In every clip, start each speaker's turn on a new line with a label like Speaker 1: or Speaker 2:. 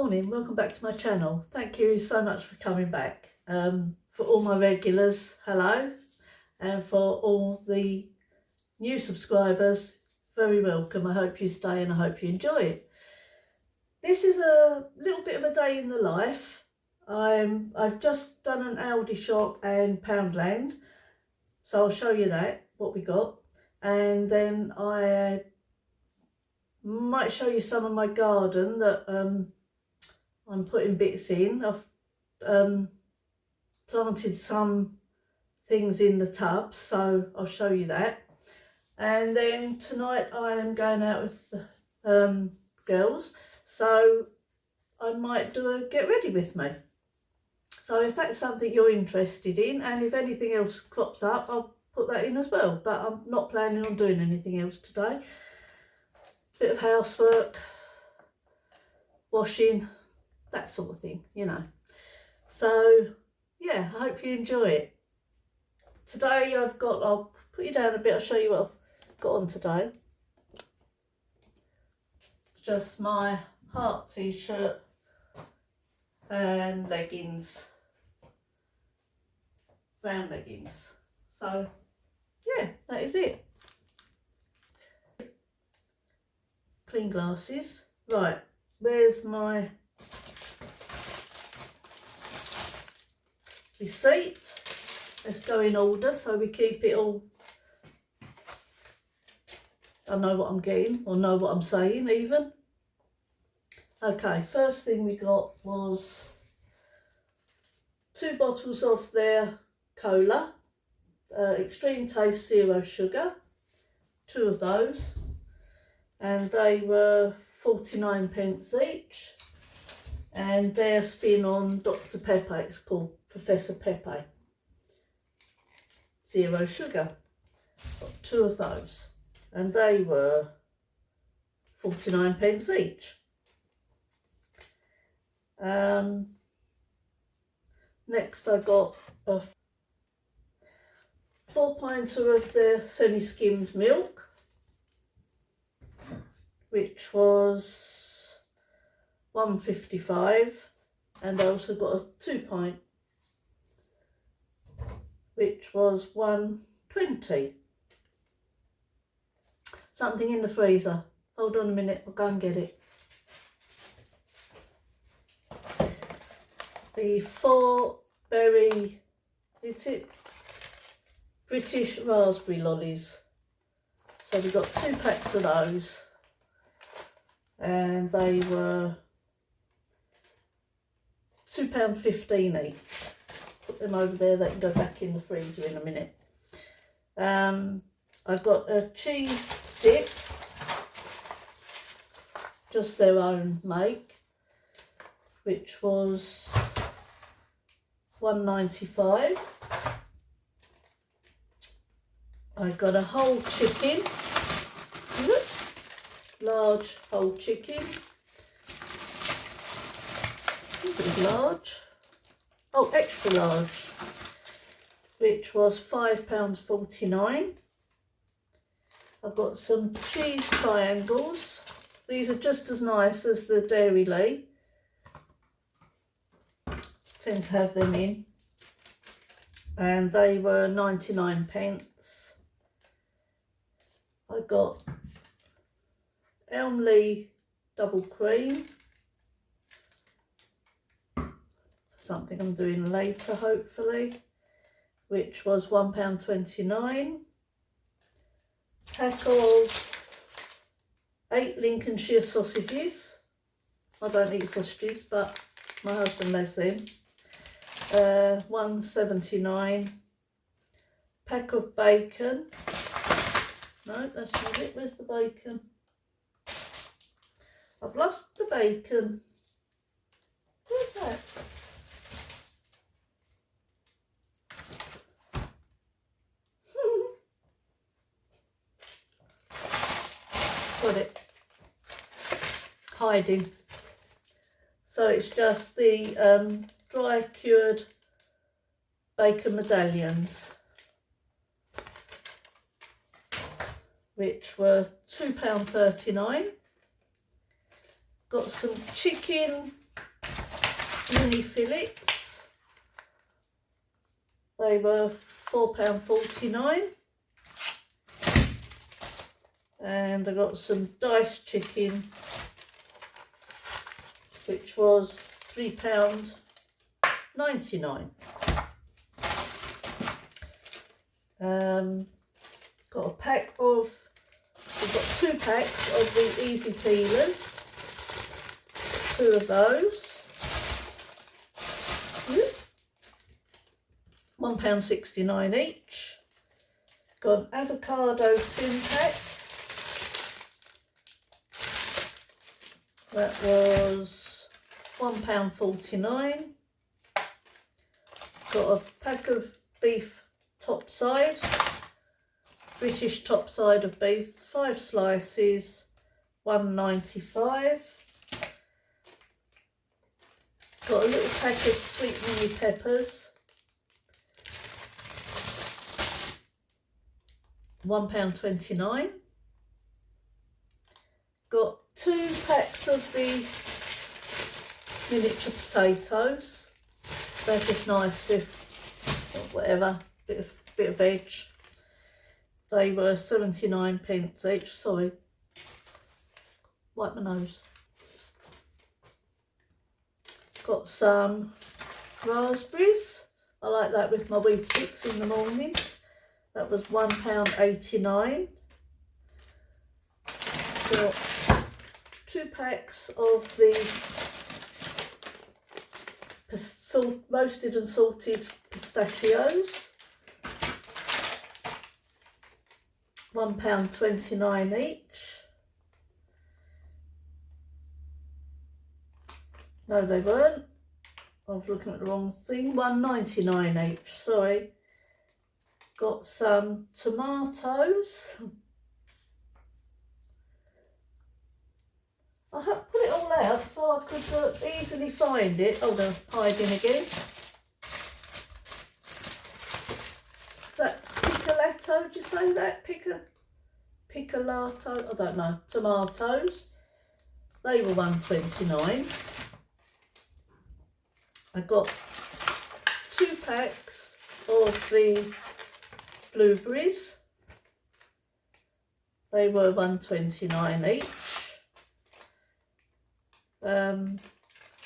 Speaker 1: morning, welcome back to my channel. Thank you so much for coming back. For all my regulars, hello, and for all the new subscribers, very welcome. I hope you stay and I hope you enjoy it. This is a little bit of a day in the life. I've just done an Aldi shop and Poundland, so I'll show you that, what we got, and then I might show you some of my garden that I'm putting bits in. I've planted some things in the tubs, so I'll show you that. And then tonight I am going out with the girls, so I might do a get ready with me. So if that's something you're interested in, and if anything else crops up, I'll put that in as well. But I'm not planning on doing anything else today. Bit of housework, washing, that sort of thing, you know. So yeah, I hope you enjoy it. Today I'll put you down a bit, I'll show you what I've got on today. Just my heart t-shirt and leggings, brown leggings. So yeah, that is it. Clean glasses. Right, where's my receipt? Let's go in order so we keep it all. I know what I'm getting, or know what I'm saying even. Okay, first thing we got was 2 bottles of their cola, Extreme Taste Zero Sugar, 2 of those, and they were 49p each. And their spin on Dr. Pepe, it's called Professor Pepe. Zero sugar. Got 2 of those. And they were 49p each. Next I got a 4-pinter of their semi-skimmed milk, which was £1.55, and I also got a 2-pint, which was £1.20. Something in the freezer. Hold on a minute, I'll go and get it. The 4-berry, it's it, British raspberry lollies. So we got 2 packs of those, and they were £2.15 each. Put them over there, they can go back in the freezer in a minute. I've got a cheese dip, just their own make, which was £1.95. I got a whole chicken, large whole chicken. It was large, oh, extra large, which was £5.49. I've got some cheese triangles. These are just as nice as the Dairy Lee. Tend to have them in, and they were 99p. I got Elmley double cream, something I'm doing later hopefully, which was £1.29. Pack of 8 Lincolnshire sausages. I don't eat sausages, but my husband loves them. £1.79. Pack of bacon. No, that's not it. Where's the bacon? I've lost the bacon. Where's that? Got it. Hiding. So it's just the dry cured bacon medallions, which were £2.39. Got some chicken mini fillets. They were £4.49. And I got some diced chicken, which was £3.99. Got a pack of, we've got 2 packs of the easy peelers, 2 of those, £1.69 each. Got an avocado tin pack, that was £1.49. Got a pack of beef topside, British topside of beef, 5 slices, £1.95. Got a little pack of sweet mini peppers, £1.29. Got 2 packs of the miniature potatoes. They're just nice with whatever, bit of veg. They were 79p each. Sorry, wipe my nose. Got some raspberries. I like that with my Weetabix in the mornings. That was £1.89. Got 2 packs of the roasted and salted pistachios, £1.29 each. No, they weren't. I was looking at the wrong thing. £1.99 each, sorry. Got some tomatoes. I have put it all out so I could easily find it. Oh, they're hiding again. That picolato, did you say that? Picolato, I don't know. Tomatoes. They were £1.29. I got 2 packs of the blueberries. They were £1.29 each. Got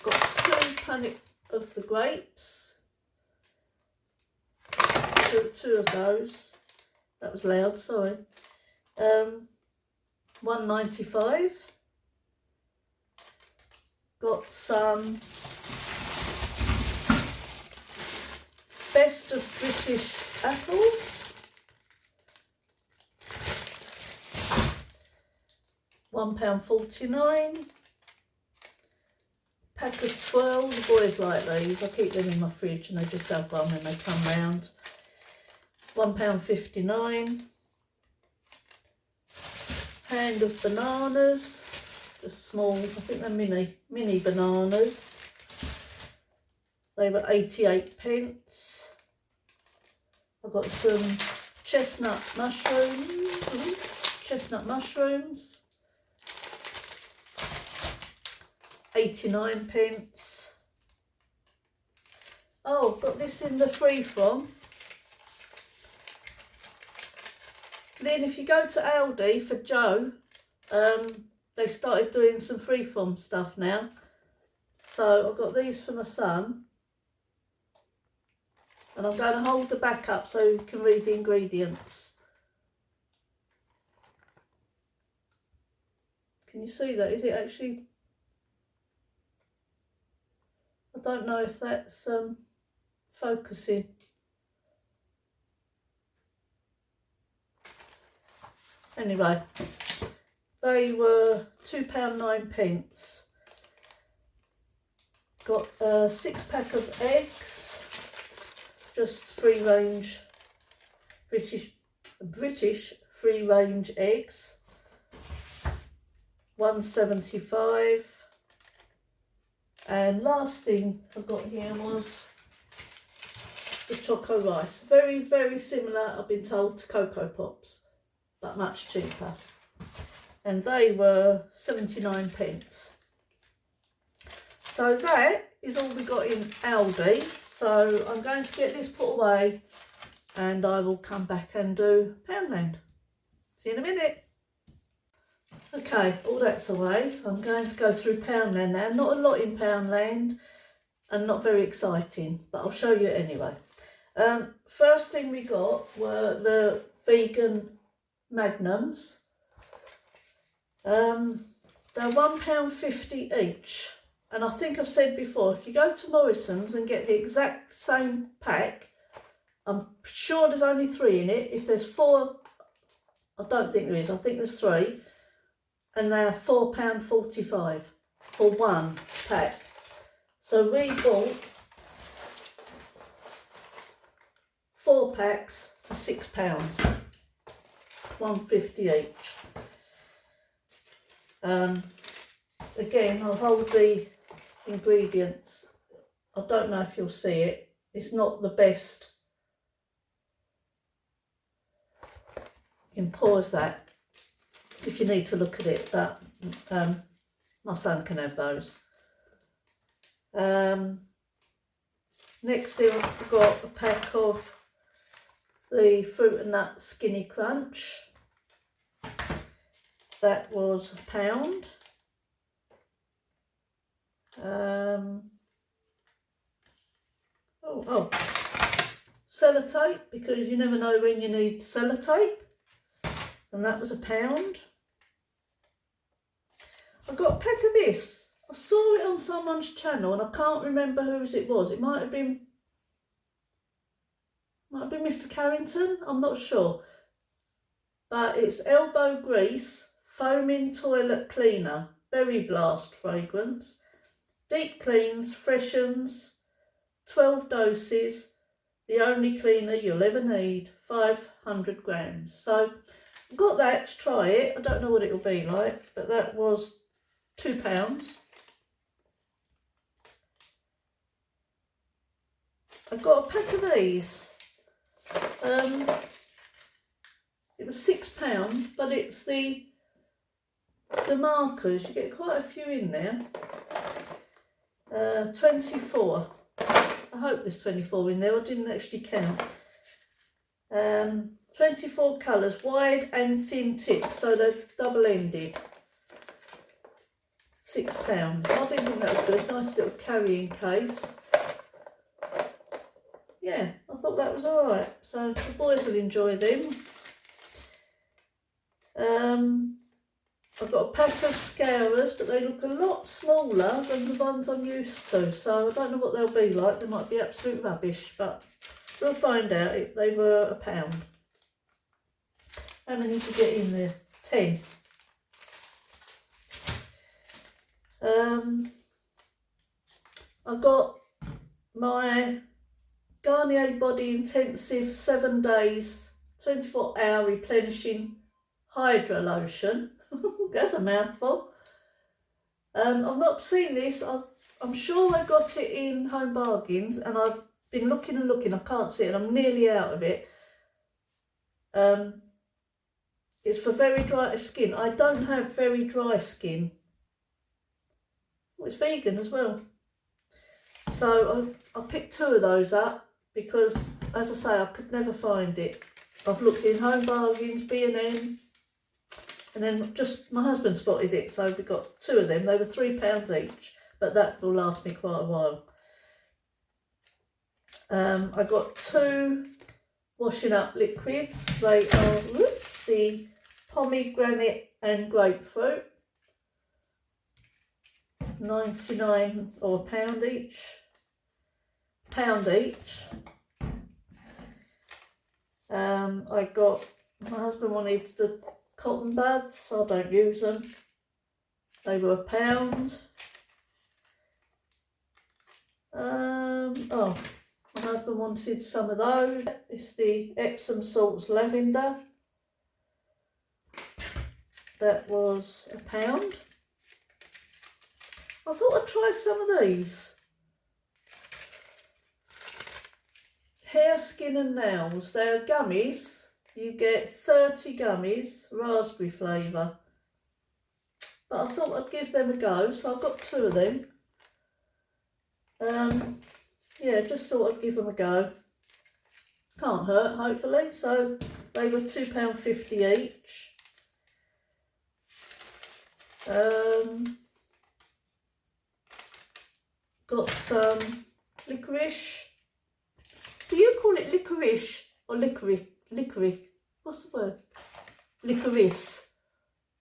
Speaker 1: 2 panic of the grapes. Two of those. That was loud, sorry. £1.95. Got some best of British apples, £1.49. Pack of 12, the boys like these. I keep them in my fridge and they just have one when they come round. £1.59. Hand of bananas, just small, I think they're mini bananas. They were 88p. I've got some chestnut mushrooms, 89p. Oh, I've got this in the free from. Then if you go to Aldi for Joe, they started doing some freeform stuff now. So I've got these for my son. And I'm going to hold the back up so you can read the ingredients. Can you see that? Is it actually... I don't know if that's focusing. Anyway, they were £2.09. Got a 6-pack of eggs, just free range British free range eggs, £1.75. And last thing I got here was the choco rice. Very, very similar, I've been told, to Cocoa Pops, but much cheaper. And they were 79p. So that is all we got in Aldi. So I'm going to get this put away and I will come back and do Poundland. See you in a minute. Okay, all that's away. I'm going to go through Poundland now. Not a lot in Poundland and not very exciting, but I'll show you anyway. First thing we got were the vegan magnums. They're £1.50 each. And I think I've said before, if you go to Morrison's and get the exact same pack, I'm sure there's only 3 in it. If there's 4, I don't think there is, I think there's 3. And they are £4.45 for 1 pack. So we bought 4 packs for £6, £1.50 each. Again, I'll hold the ingredients. I don't know if you'll see it. It's not the best. You can pause that if you need to look at it, but my son can have those. Next thing I've got a pack of the Fruit and Nut Skinny Crunch. That was £1. Sellotape, because you never know when you need sellotape, and that was £1. I got a pack of this. I saw it on someone's channel and I can't remember whose it was. It might have been Mr. Carrington, I'm not sure. But it's elbow grease, foaming toilet cleaner, berry blast fragrance, deep cleans, freshens, 12 doses, the only cleaner you'll ever need, 500 grams. So I got that to try it. I don't know what it'll be like, but that was £2. I got a pack of these. It was £6, but it's the markers. You get quite a few in there. 24. I hope there's 24 in there. I didn't actually count. 24 colours, wide and thin tips, so they're double-ended. £6. I didn't think that was good. Nice little carrying case. Yeah, I thought that was alright. So the boys will enjoy them. I've got a pack of scourers, but they look a lot smaller than the ones I'm used to. So I don't know what they'll be like. They might be absolute rubbish, but we'll find out. They were £1. How many to get in there? 10. I've got my Garnier Body Intensive 7 days, 24-hour replenishing Hydra Lotion. That's a mouthful. I've not seen this. I'm sure I got it in Home Bargains, and I've been looking and looking. I can't see it, and I'm nearly out of it. It's for very dry skin. I don't have very dry skin. Well, it's vegan as well. So I picked 2 of those up because, as I say, I could never find it. I've looked in Home Bargains, B&M, and then just my husband spotted it, so we got 2 of them. They were £3 each, but that will last me quite a while. I got 2 washing up liquids. They are the pomegranate and grapefruit, 99 or £1 each. £1 each. I got, my husband wanted the cotton buds. I don't use them. They were £1. Oh, my husband wanted some of those. It's the Epsom salts lavender. That was £1. I thought I'd try some of these. Hair, skin and nails. They're gummies. You get 30 gummies, raspberry flavour. But I thought I'd give them a go, so I've got 2 of them. Yeah, just thought I'd give them a go. Can't hurt, hopefully. So they were £2.50 each. Got some licorice. Do you call it licorice or licorice? Licorice. What's the word? Licorice.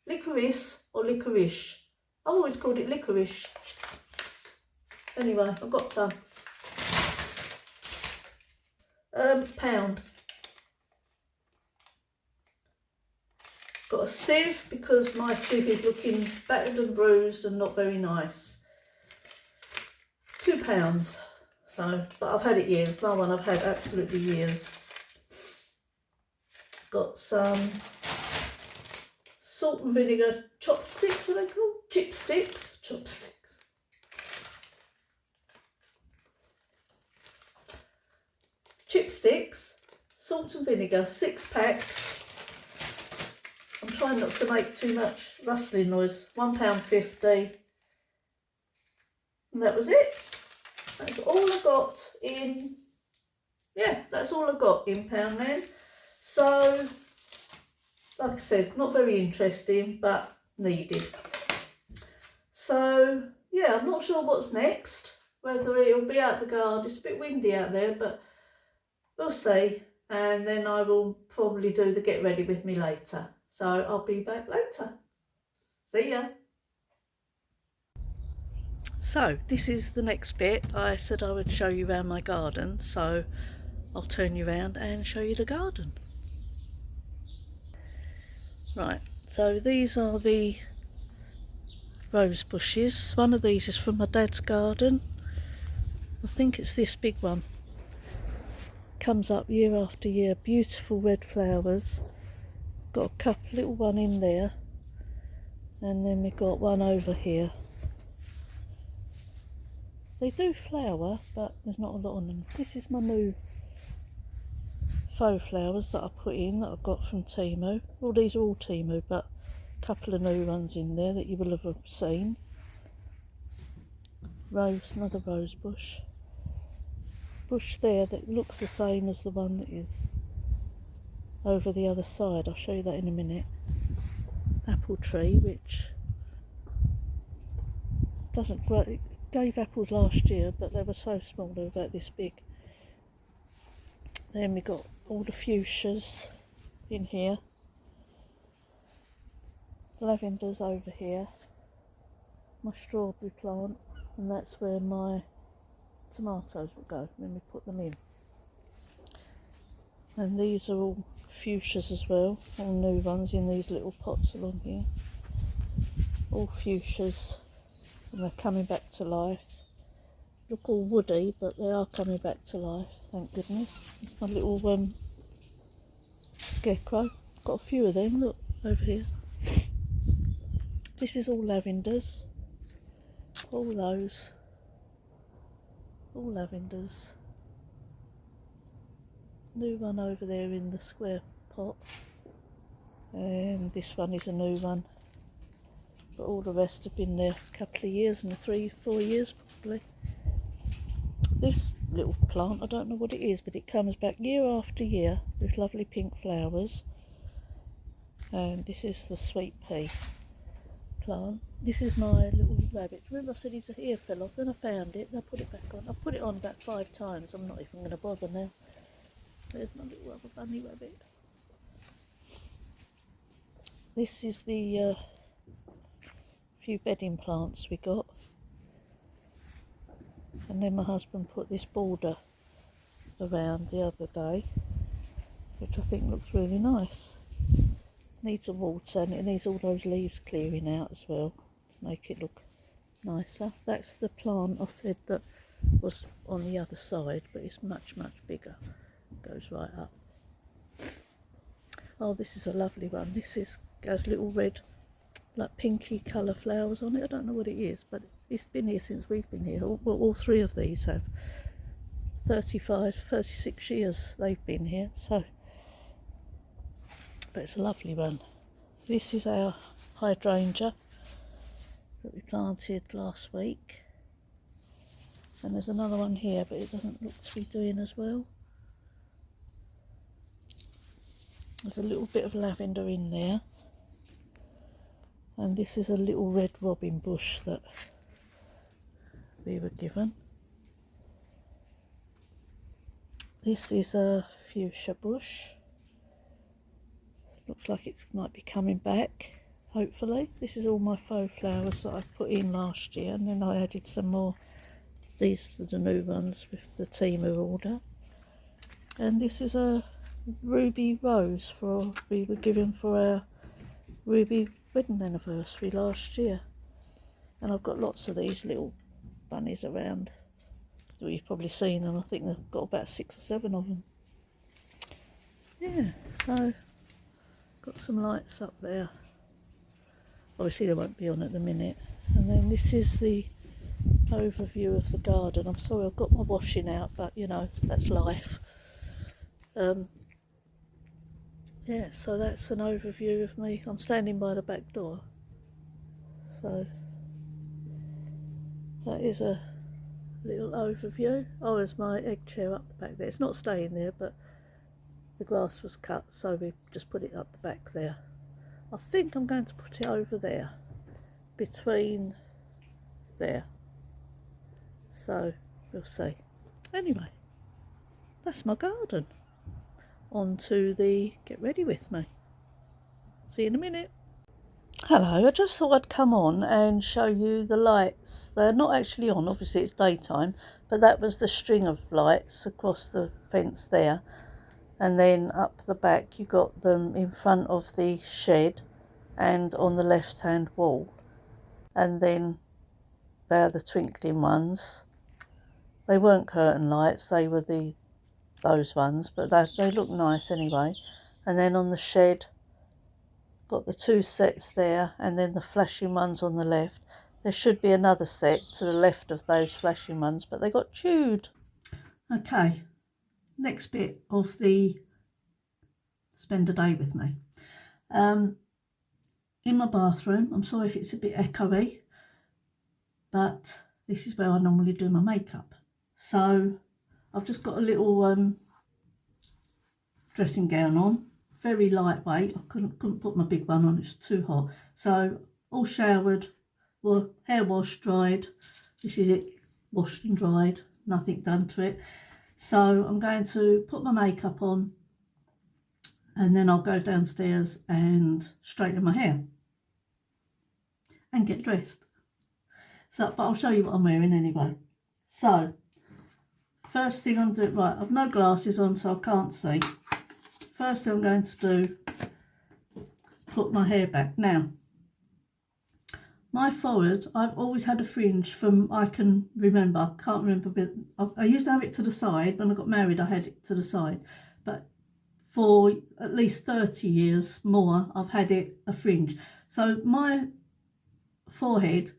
Speaker 1: Licorice or licorice? I've always called it licorice. Anyway, I've got some. Pound. Got a sieve because my sieve is looking battered and bruised and not very nice. £2. So, but I've had it years. My one I've had absolutely years. Got some salt and vinegar chopsticks, are they called? Chipsticks? Chopsticks. Chipsticks, salt and vinegar, 6 packs. I'm trying not to make too much rustling noise. £1.50. And that was it. That's all I got in, yeah, that's all I got in Poundland. So, like I said, not very interesting, but needed. So, yeah, I'm not sure what's next. Whether it'll be out the garden. It's a bit windy out there, but we'll see. And then I will probably do the get ready with me later. So I'll be back later. See ya. So this is the next bit. I said I would show you around my garden, so I'll turn you around and show you the garden. Right, so these are the rose bushes. One of these is from my dad's garden. I think it's this big one. Comes up year after year, beautiful red flowers. Got a couple, little one in there, and then we've got one over here. They do flower, but there's not a lot on them. This is my new faux flowers that I put in, that I got from Temu. Well, these are all Temu, but a couple of new ones in there that you will have seen. Rose, another rose bush. Bush there that looks the same as the one that is over the other side. I'll show you that in a minute. Apple tree, which doesn't grow. It gave apples last year, but they were so small, they were about this big. Then we got all the fuchsias in here. Lavenders over here. My strawberry plant, and that's where my tomatoes will go when we put them in. And these are all fuchsias as well, all new ones in these little pots along here. All fuchsias, and they're coming back to life. Look all woody, but they are coming back to life, thank goodness. It's my little scarecrow. Got a few of them, look, over here. This is all lavenders. All those. All lavenders. New one over there in the square pot. And this one is a new one. But all the rest have been there a couple of years, and 3-4 years probably. This little plant, I don't know what it is, but it comes back year after year with lovely pink flowers. And this is the sweet pea plant. This is my little rabbit. Remember I said his ear fell off, then I found it and I put it back on. I've put it on about 5 times, I'm not even going to bother now. There's my little rubber bunny rabbit. This is the few bedding plants we got. And then my husband put this border around the other day, which I think looks really nice. Needs some water, and it needs all those leaves clearing out as well to make it look nicer. That's the plant I said that was on the other side, but it's much bigger. Goes right up. Oh, this is a lovely one. This has little red, like pinky colour flowers on it. I don't know what it is, but it's been here since we've been here. All 3 of these have 36 years they've been here, so. But it's a lovely one. This is our hydrangea that we planted last week. And there's another one here, but it doesn't look to be doing as well. There's a little bit of lavender in there. And this is a little red robin bush that we were given. This is a fuchsia bush. Looks like it might be coming back, hopefully. This is all my faux flowers that I put in last year, and then I added some more. These are the new ones with the Temu order. And this is a ruby rose we were given for our ruby wedding anniversary last year. And I've got lots of these little bunnies around. You've probably seen them. I think they've got about 6 or 7 of them. Yeah, so got some lights up there. Obviously they won't be on at the minute. And then this is the overview of the garden. I'm sorry I've got my washing out, but you know, that's life. Yeah, so that's an overview of me. I'm standing by the back door. So that is a little overview. Oh, there's my egg chair up the back there. It's not staying there, but the grass was cut, so we just put it up the back there. I think I'm going to put it over there, between there. So we'll see. Anyway, that's my garden. On to the get ready with me. See you in a minute. Hello, I just thought I'd come on and show you the lights. They're not actually on, obviously it's daytime, but that was the string of lights across the fence there. And then up the back you got them in front of the shed and on the left hand wall. And then they're the twinkling ones. They weren't curtain lights, they were those ones, but they look nice anyway. And then on the shed, got the 2 sets there, and then the flashing ones on the left. There should be another set to the left of those flashing ones, but they got chewed. Okay, next bit of the spend a day with me. In my bathroom, I'm sorry if it's a bit echoey, but this is where I normally do my makeup. So I've just got a little dressing gown on, very lightweight. I couldn't put my big one on, it's too hot. So all showered, hair washed, dried. This is it, washed and dried, nothing done to it. So I'm going to put my makeup on and then I'll go downstairs and straighten my hair and get dressed. So, but I'll show you what I'm wearing anyway. So first thing I'm doing, right, I've no glasses on so I can't see. First thing I'm going to do, put my hair back. Now, my forehead, I've always had a fringe from, I can remember, I can't remember, but I used to have it to the side. When I got married, I had it to the side. But for at least 30 years more, I've had it a fringe. So my forehead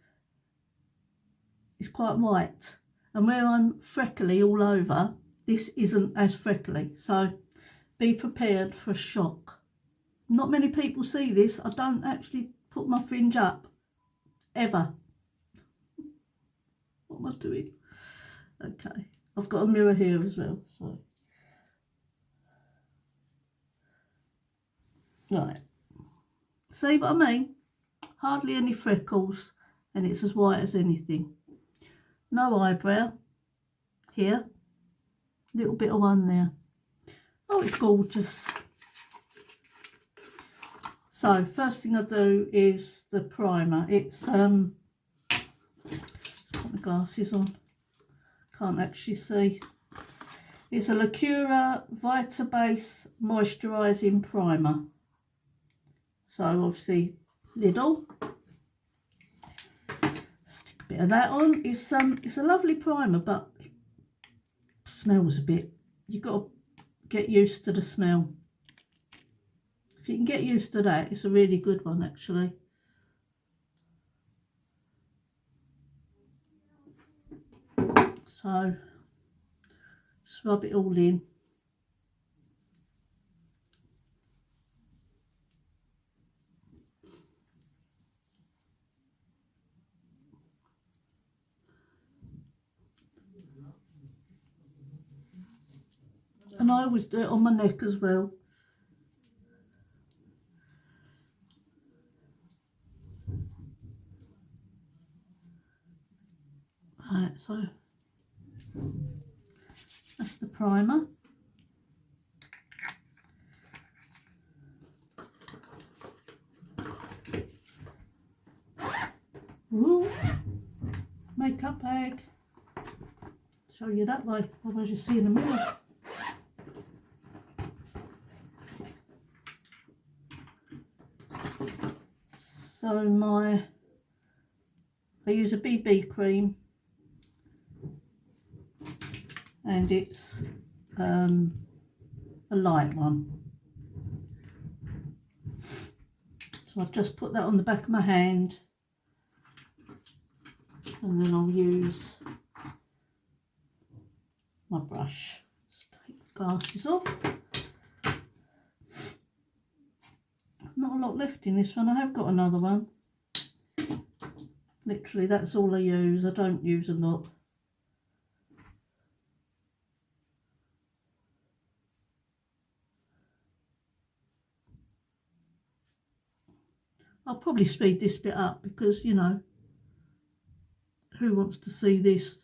Speaker 1: is quite white. And where I'm freckly all over, this isn't as freckly. So be prepared for a shock. Not many people see this. I don't actually put my fringe up, ever. What am I doing? Okay, I've got a mirror here as well, so. Right, see what I mean? Hardly any freckles, and it's as white as anything. No eyebrow here, little bit of one there. Oh, it's gorgeous. So first thing I do is the primer. It's let's put my glasses on, can't actually see. It's a Lacura Vita Base Moisturising Primer. So obviously Lidl. Stick a bit of that on. It's a lovely primer, but it smells a bit. You've got to get used to the smell. If you can get used to that, it's a really good one actually. So just rub it all in. and I always do it on my neck as well. Right, so that's the primer. Ooh, makeup bag. Show you that way, otherwise you see in the mirror. So I use a BB cream, and it's a light one. So I've just put that on the back of my hand, and then I'll use my brush. Just take the glasses off. Not a lot left in this one. I have got another one. Literally, that's all I use. I don't use a lot. I'll probably speed this bit up because, you know, who wants to see this?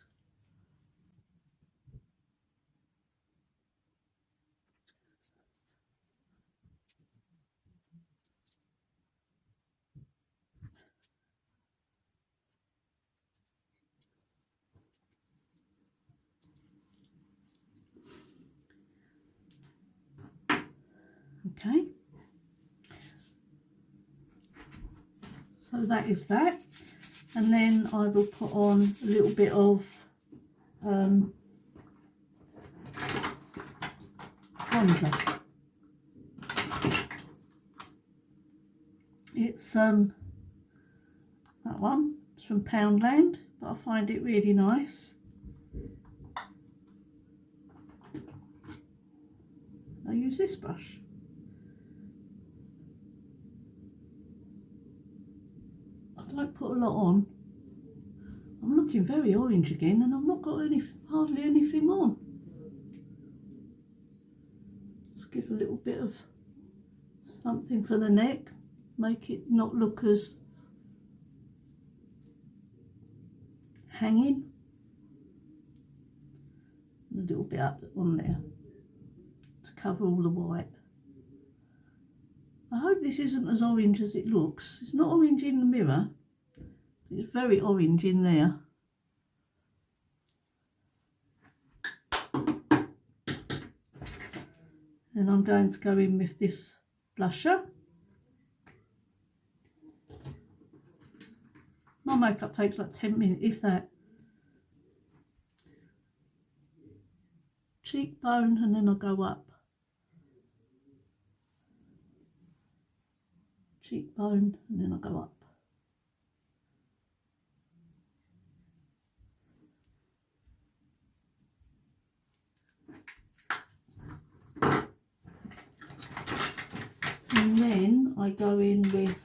Speaker 1: Okay. So that is that. And then I will put on a little bit of bronzer. It's that one. It's from Poundland, but I find it really nice. I use this brush. I don't put a lot on. I'm looking very orange again, and I've not got hardly anything on. Just give a little bit of something for the neck, make it not look as hanging. And a little bit up on there to cover all the white. I hope this isn't as orange as it looks. It's not orange in the mirror, but it's very orange in there. And I'm going to go in with this blusher. My makeup takes like 10 minutes, if that. Cheekbone, and then I'll go up. Cheekbone, and then I'll go up. And then I go in with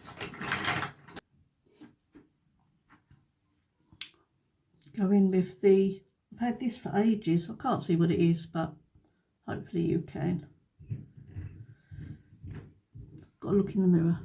Speaker 1: the, I've had this for ages, I can't see what it is, but hopefully you can. Got to look in the mirror.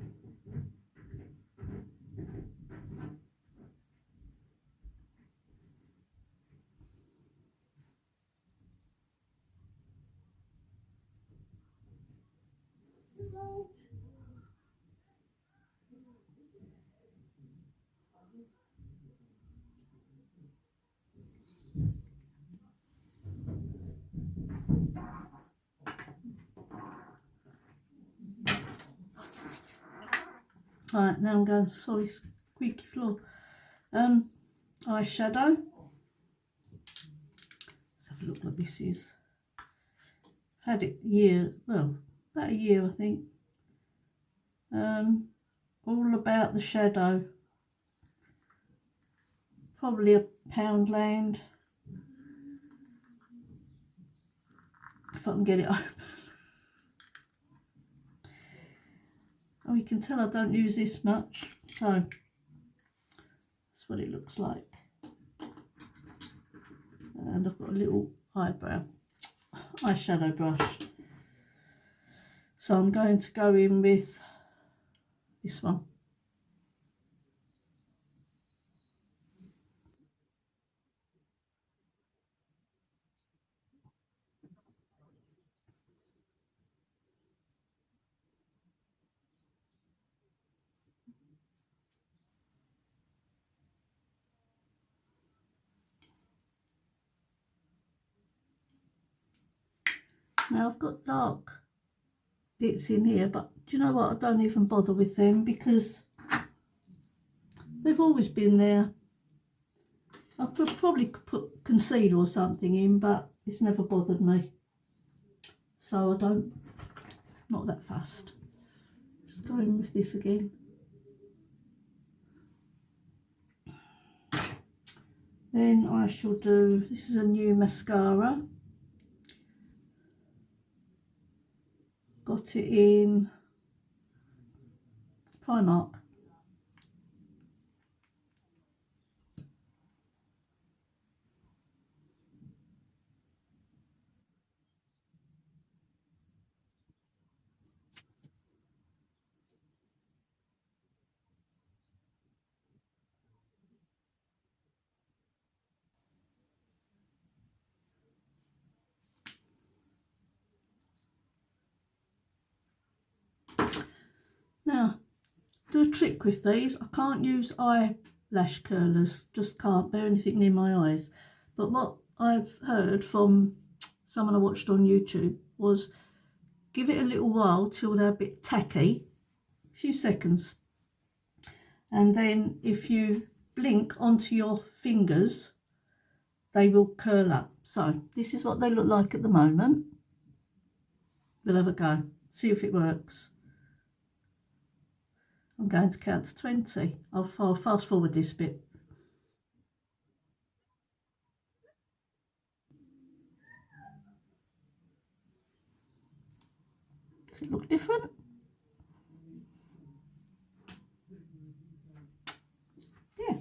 Speaker 1: Right, now I'm going, sorry, squeaky floor. Eyeshadow. Let's have a look what this is. I've had it about a year I think. All About the Shadow. Probably a Poundland. If I can get it open. Oh, you can tell I don't use this much, so that's what it looks like. And I've got a little eyebrow. eyeshadow brush. So I'm going to go in with this one. Now I've got dark bits in here, but do you know what? I don't even bother with them because they've always been there. I could probably put concealer or something in, but it's never bothered me. So I don't, not that fussed. Just go in with this again. Then I shall do, this is a new mascara. Got it in Primark. Now, do a trick with these. I can't use eyelash curlers, just can't bear anything near my eyes. But what I've heard from someone I watched on YouTube was give it a little while till they're a bit tacky, a few seconds. And then if you blink onto your fingers, they will curl up. So this is what they look like at the moment. We'll have a go, see if it works. I'm going to count to 20. I'll fast forward this bit. Does it look different? Yeah.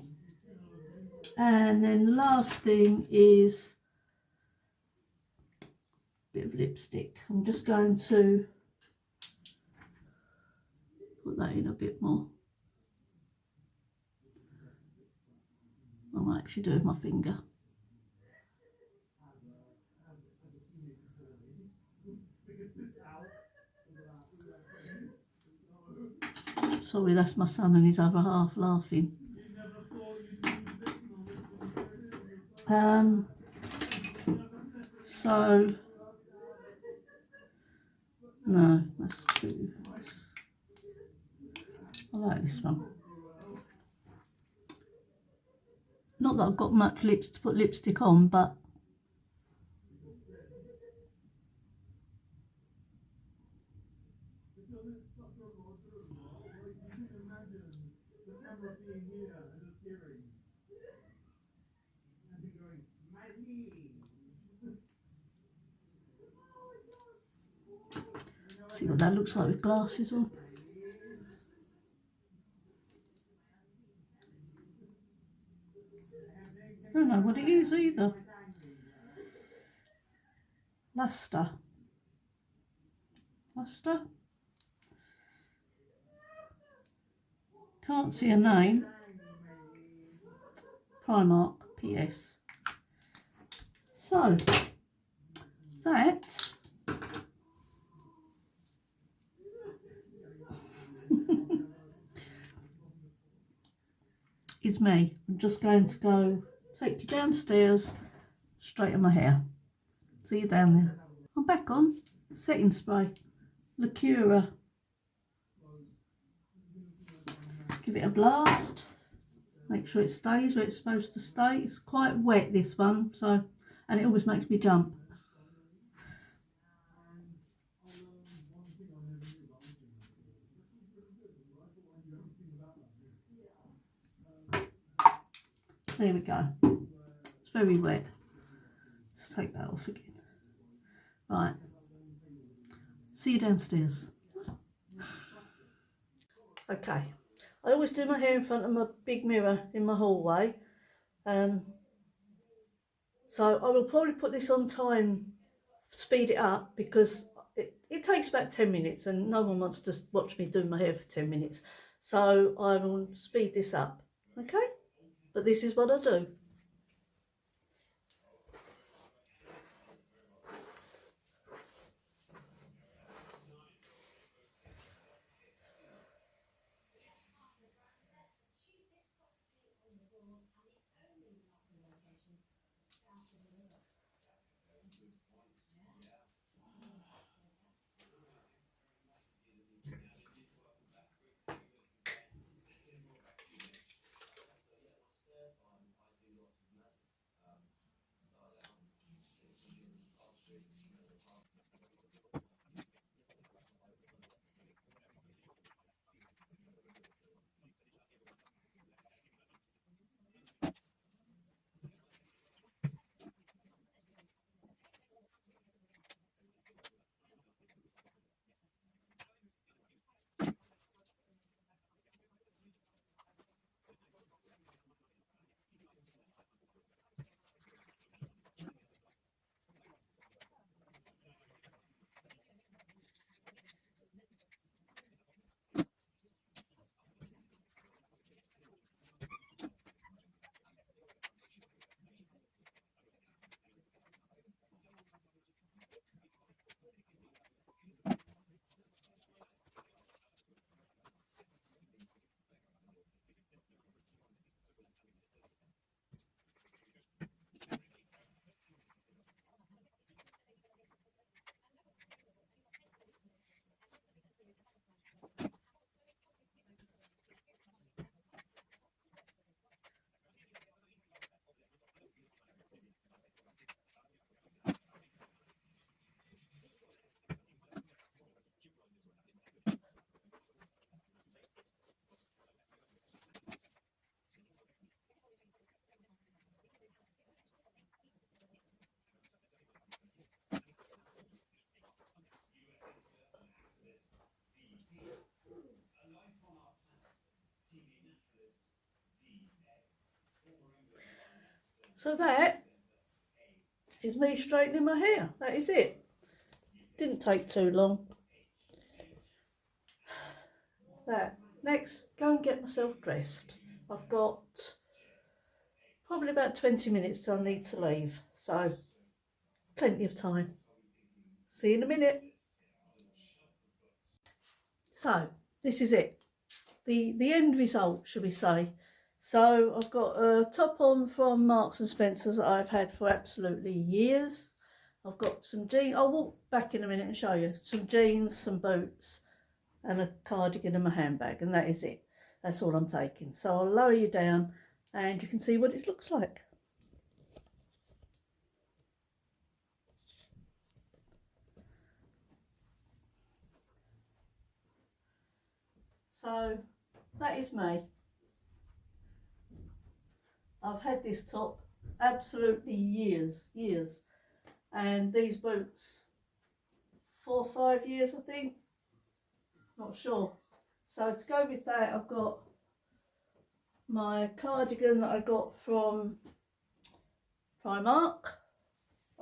Speaker 1: And then the last thing is a bit of lipstick. I'm just going to put that in a bit more. I might actually do it with my finger. Sorry, that's my son and his other half laughing. So, no, that's too, I like this one. Not that I've got much lips to put lipstick on, but see what that looks like with glasses on. I don't know what it is either. Luster. Can't see a name. Primark PS. So that is me. I'm just going to go take you downstairs, straighten my hair. See you down there. I'm back on setting spray, Lacura. Give it a blast. Make sure it stays where it's supposed to stay. It's quite wet, this one, so, and it always makes me jump. There we go. It's very wet. Let's take that off again. Right. See you downstairs. Okay. I always do my hair in front of my big mirror in my hallway. So I will probably put this on time speed it up because it takes about 10 minutes and no one wants to watch me do my hair for 10 minutes. So I will speed this up, okay? But this is what I do. So that is me straightening my hair. That is it. Didn't take too long. That. Next, go and get myself dressed. I've got probably about 20 minutes till I need to leave. So, plenty of time. See you in a minute. So, this is it. The end result, should we say. So, I've got a top on from Marks and Spencer's that I've had for absolutely years. I've got some jeans. I'll walk back in a minute and show you. Some jeans, some boots, and a cardigan and my handbag, and that is it. That's all I'm taking. So I'll lower you down and you can see what it looks like. So that is me. I've had this top absolutely years, and these boots 4 or 5 years, I think, not sure. So to go with that, I've got my cardigan that I got from Primark.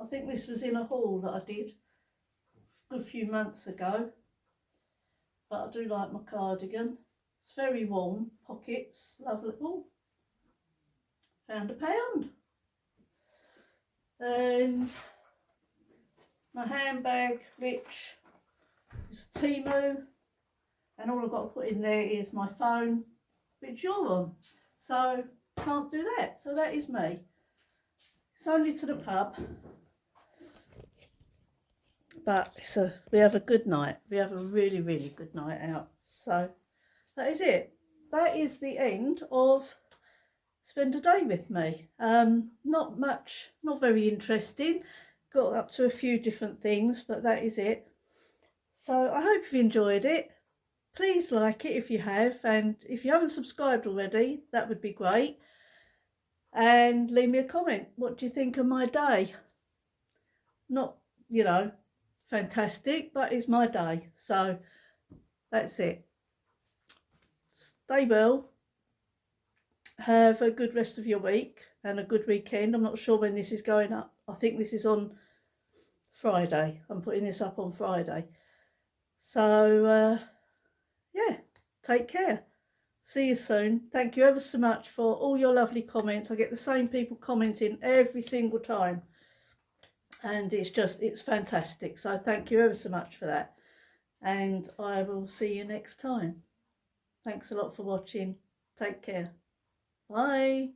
Speaker 1: I think this was in a haul that I did a good few months ago, but I do like my cardigan. It's very warm, pockets, lovely. Oh, found £1. And my handbag, which is Temu, and all I've got to put in there is my phone, which you're on. So can't do that. So that is me. It's only to the pub, but we have a good night. We have a really, really good night out. So that is it. That is the end of Spend a Day with me. Not much, not very interesting. Got up to a few different things, but that is it. So I hope you've enjoyed it. Please like it if you have, and if you haven't subscribed already, that would be great. And leave me a comment. What do you think of my day? Not, fantastic, but it's my day. So that's it. Stay well. Have a good rest of your week and a good weekend. I'm not sure when this is going up. I think this is on Friday. I'm putting this up on Friday. So, yeah, take care. See you soon. Thank you ever so much for all your lovely comments. I get the same people commenting every single time. And it's fantastic. So thank you ever so much for that. And I will see you next time. Thanks a lot for watching. Take care. Bye.